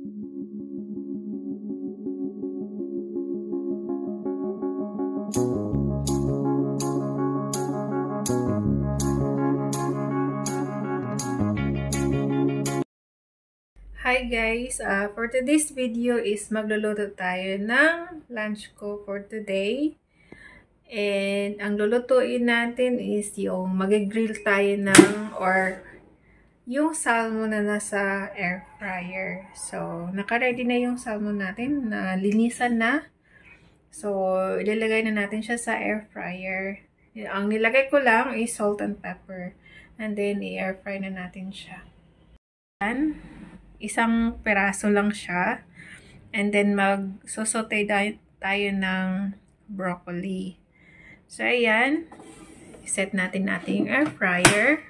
Hi guys! For today's video is magluluto tayo ng lunch ko for today. And ang lulutuin natin is yung mag-grill tayo ng or yung salmon na nasa air fryer. So, naka-ready na yung salmon natin na linisan na. So, ilalagay na natin siya sa air fryer. Ang nilagay ko lang is salt and pepper. And then, i-air fry na natin siya. Yan. Isang peraso lang siya. And then, mag-saute tayo ng broccoli. So, ayan. Set natin yung air fryer.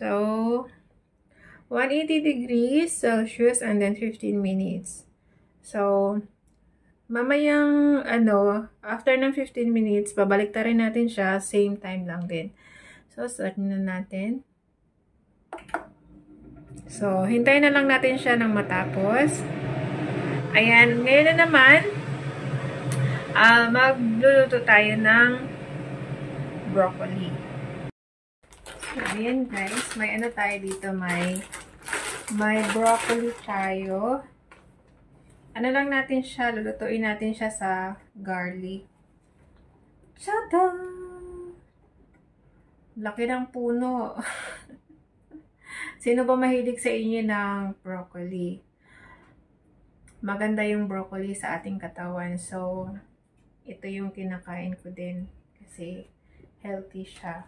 So, 180 degrees Celsius and then 15 minutes. So, mamayang, after ng 15 minutes, babalik ta rin natin siya. Same time lang din. So, start na natin. So, hintayin na lang natin siya ng matapos. Ayan, ngayon na naman, magluluto tayo ng broccoli. So, ayan guys, may tayo dito, may broccoli tayo. Ano lang natin siya, lulutuin natin siya sa garlic. Tada! Laki ng puno. Sino ba mahilig sa inyo ng broccoli? Maganda yung broccoli sa ating katawan. So, ito yung kinakain ko din. Kasi, healthy siya.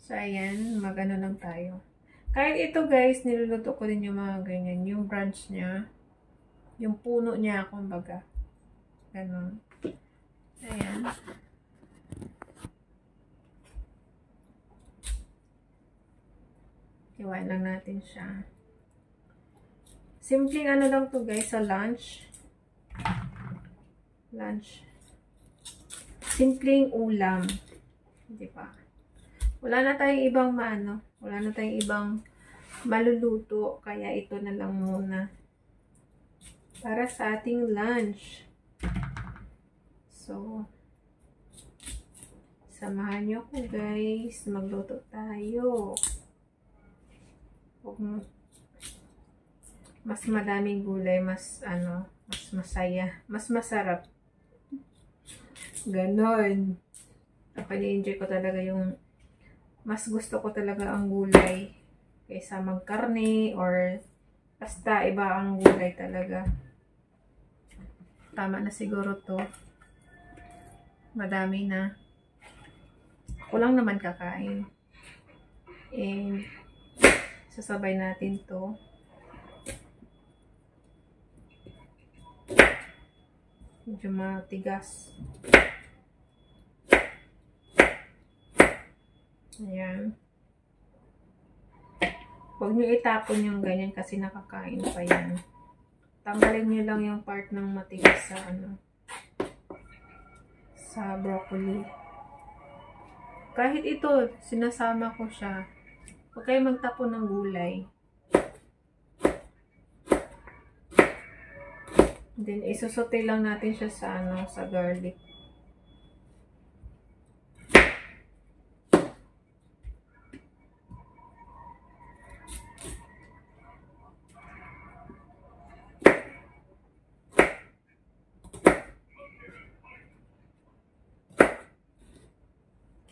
So, ayan. Magano lang tayo. Kahit ito guys, niluluto ko din yung mga ganyan. Yung branch niya. Yung puno niya, kumbaga. Ganon. Ayan. Iwan lang natin siya. Simpleng lang to guys sa lunch. Simpleng ulam. Diba? Wala na tayong ibang wala na tayong ibang maluluto. Kaya ito na lang muna. Para sa ating lunch. So, samahan nyo ko guys. Magluto tayo. Mas madaming gulay, mas masaya, mas masarap. Ganon. Kapag-enjoy ko talaga mas gusto ko talaga ang gulay kaysa magkarne or basta iba ang gulay talaga. Tama na siguro to. Madami na. Ako lang naman kakain. And sasabay natin to. Medyo matigas. Ayan. Huwag nyo itapon yung ganyan kasi nakakain pa yan. Tanggalin nyo lang yung part ng matigas sa broccoli. Kahit ito, sinasama ko siya. Huwag kayo magtapon ng gulay. Then, isusote lang natin siya sa garlic.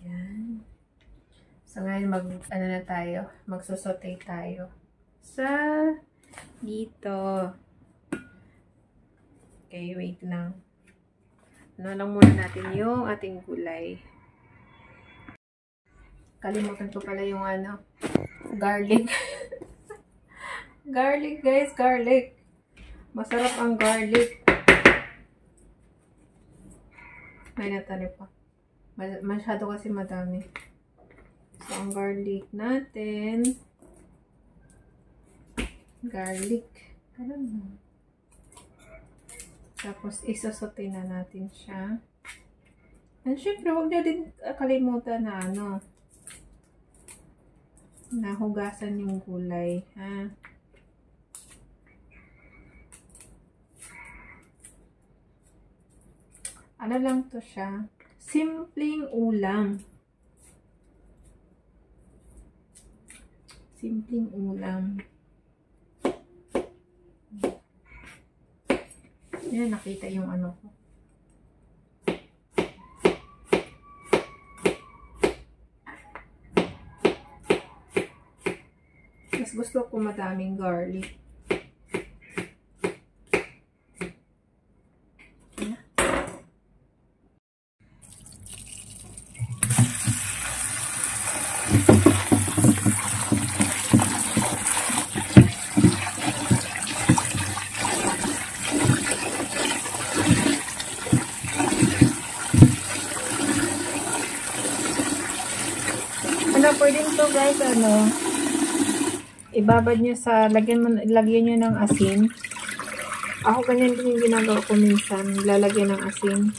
Yan. So, ngayon magsusote tayo sa dito. Okay, wait lang. Lang muna natin yung ating gulay. Kalimutan ko pala yung garlic. Garlic guys, garlic. Masarap ang garlic. May natari pa. Masyado kasi madami. So, ang garlic natin. Garlic. Ano? Tapos, isasote na natin siya. And syempre, huwag niyo din kalimutan na nahugasan yung gulay, ha? Ano lang to siya? Simpleng ulam. Simpleng ulam. Yan, nakita yung ano ko. Mas gusto ko madaming garlic. Pwede to guys, ibabad nyo sa, lagyan nyo ng asin. Ako ganyan din yung ginagawa ko minsan, lalagyan ng asin.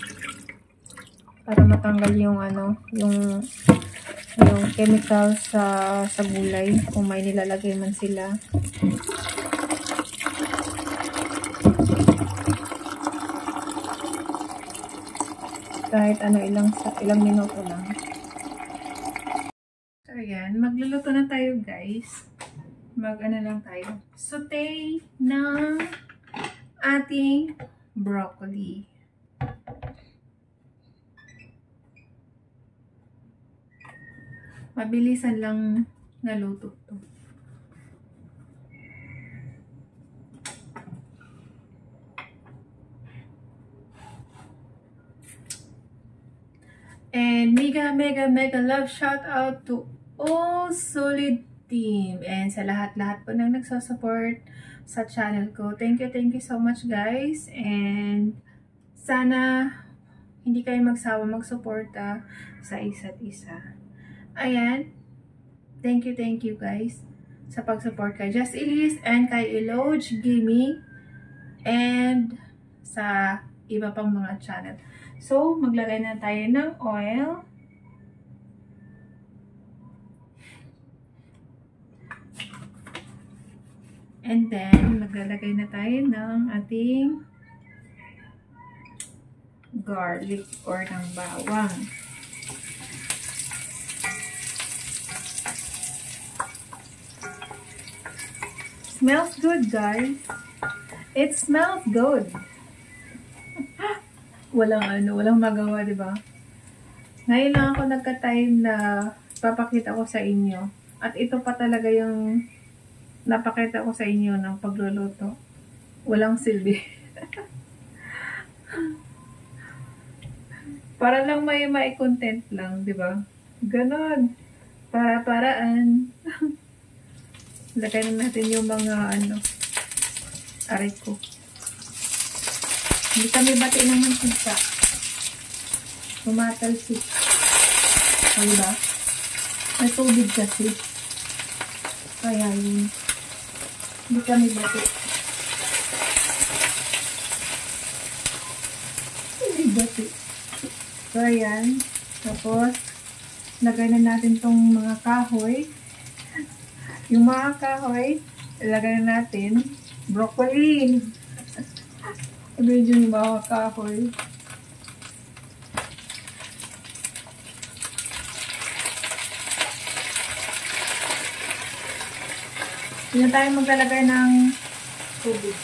Para matanggal yung yung chemical sa gulay, kung may nilalagay man sila. Kahit ilang minuto lang. Ayan, magluluto na tayo guys. Lang tayo. Saute ng ating broccoli. Mabilisan lang naluto to. And mega love shout out to all solid team and sa lahat-lahat po nang nagsusupport sa channel ko. Thank you so much guys, and sana hindi kayo magsawa magsuporta sa isa't isa. Ayan, thank you guys sa pag-support kay Just Elise and kay Eloge Gaming and sa iba pang mga channel. So maglagay na tayo ng oil. And then, maglalagay na tayo ng ating garlic or ng bawang. Smells good, guys. It smells good. Walang magawa, diba? Ngayon lang ako nagka-time na papakita ko sa inyo. At ito pa talaga yung napakita ko sa inyo ng pagluluto. Walang silbi. Para lang may content lang, di ba? Ganon. Para-paraan. Lagay na natin yung mga aray ko. Hindi kami bati ng mantika. Tumatalsik. O, diba? May tubig kasi. Kaya yun. Hindi kami bati. Hindi bati. So, ayan. Tapos, lagay na natin tong mga kahoy. Yung mga kahoy, ilagay na natin broccoli. Medyo yung mga kahoy. Hindi na tayo maglalagay ng tubig.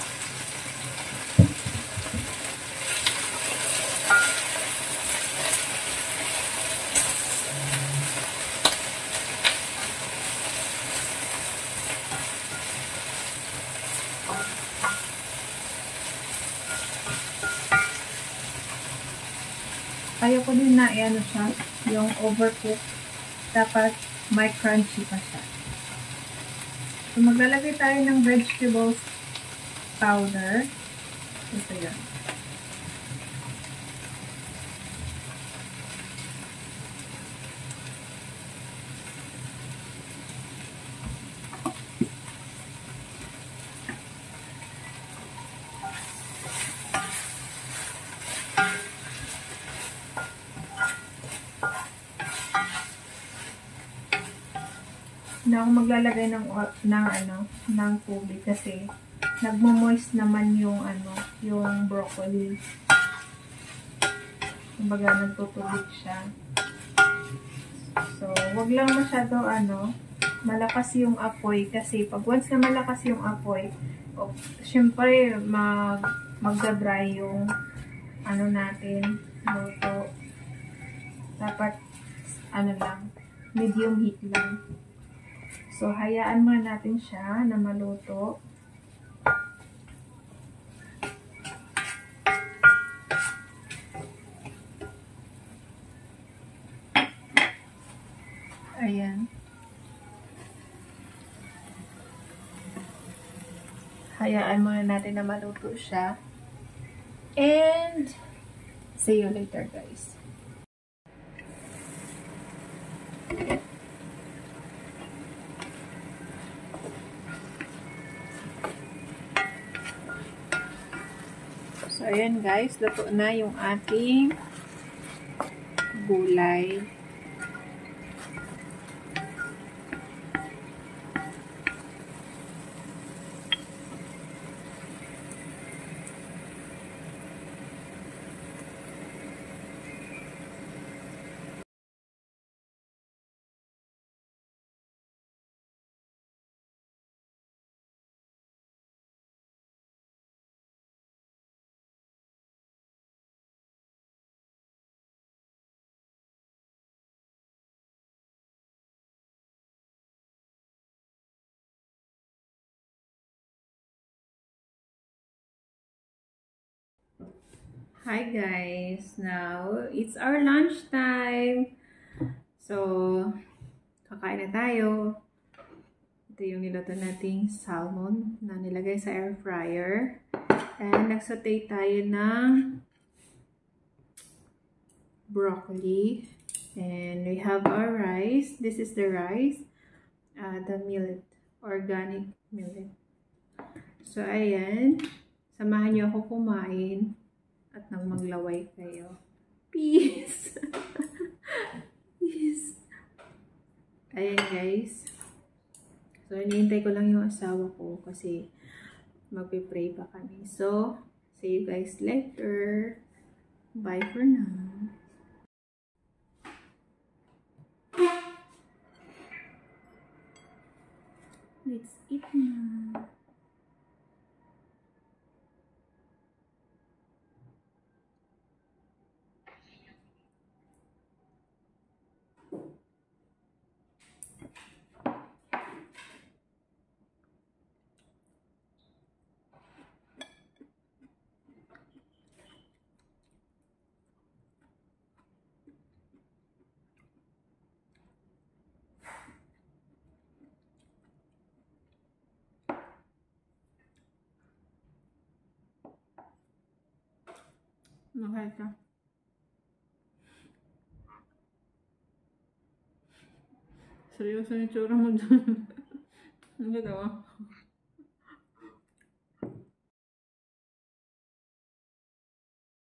Ayaw ko din na siya, yung overcook. Dapat may crunchy pa siya. So, maglalagay tayo ng vegetables powder. Ito yan. Now, ako maglalagay ng tubig kasi nagmo-moist naman yung yung broccoli. Kumbaga nagtutubig siya. So, wag lang masyado malakas yung apoy kasi pag once na malakas yung apoy, syempre magda-dry yung natin luto. Dapat lang, medium heat lang. So, hayaan muna natin siya na maluto. Ayan. Hayaan muna natin na maluto siya. And, see you later, guys. So, ayan guys, luto na yung ating gulay. Hi guys, now it's our lunch time. So, kakain na tayo. Ito yung niluto nating salmon na nilagay sa air fryer. And nagsaute tayo ng broccoli. And we have our rice. This is the rice. The millet. Organic millet. So, ayan. Samahan niyo ako kumain. At nang maglaway kayo. Peace! Peace! Ayan guys. So, hinihintay ko lang yung asawa ko kasi magpipray pa kami. So, see you guys later. Bye for now. Let's eat na. Mahal ka. Seryoso yung tsura mo dyan. Ang ganda mo.